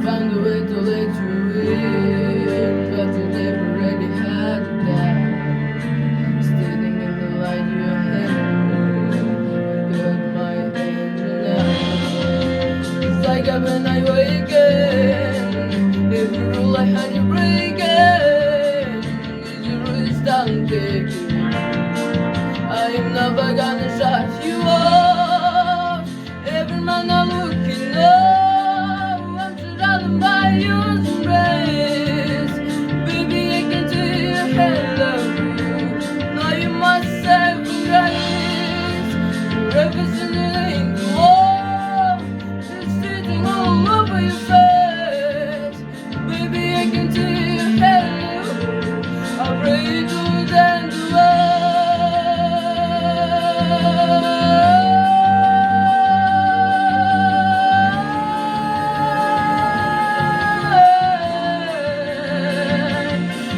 Found a way to let you in, but you never really had that. Standing in the light, you had me. I got my angel now. It's like when I wake up, every rule I had you breaking. You really start taking. I am never gonna shut you off. Every man I'm looking up. By your embrace, baby, I can tell you I love you. Now you must have grace. Everything that ain't the wall is sitting all over your face. Baby, I can tell you I love you. I pray to then to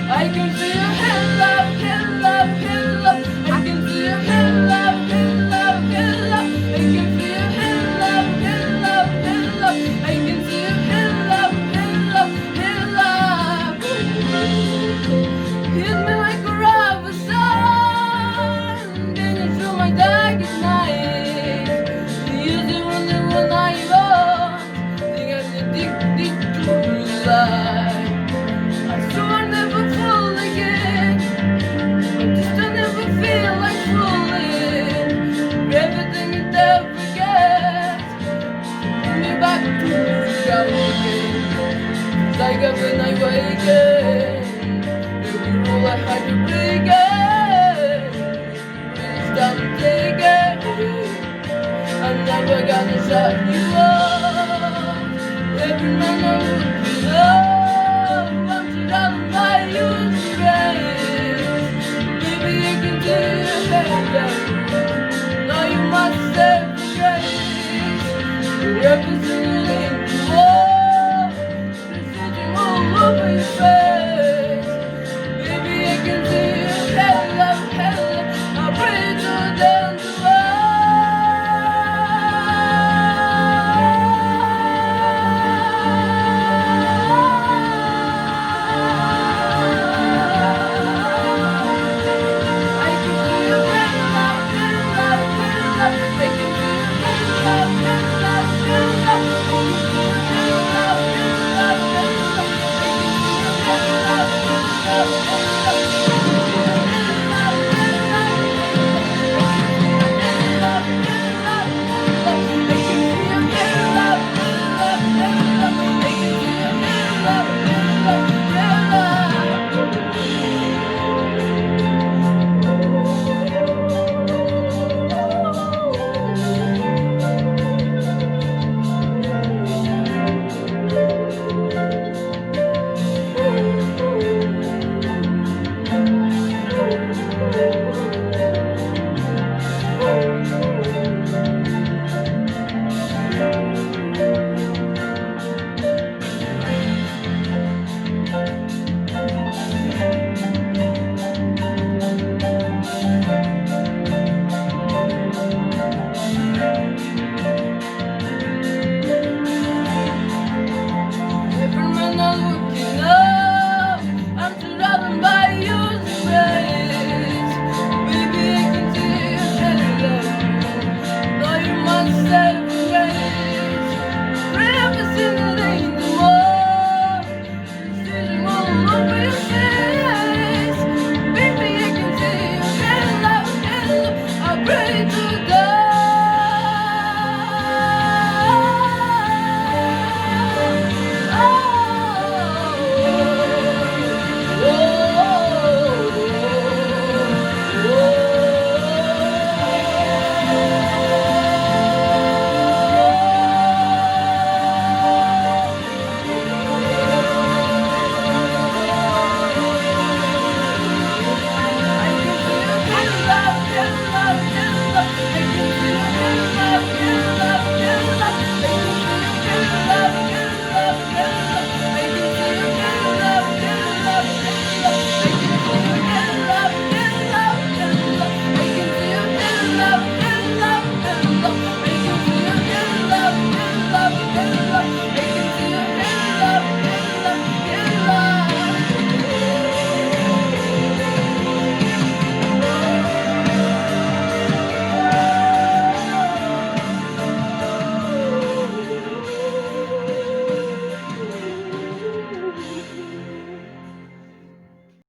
I can feel your hand love, hand love, hand love. I can feel your hand love, hand love, hand love. I can feel your hand love, hand love, hand love. I can feel your hand love, hand love, hand love. Hit me like a rubber sun, then you through my darkest night. You're the one I want. Think I'm addicted to your life. I swear I'll never fall again. I just don't ever feel like falling. Everything you never forget. Bring me back to the again. It's like when I wake up, every rule I had to break it. It's time to take it. I'm never gonna shut you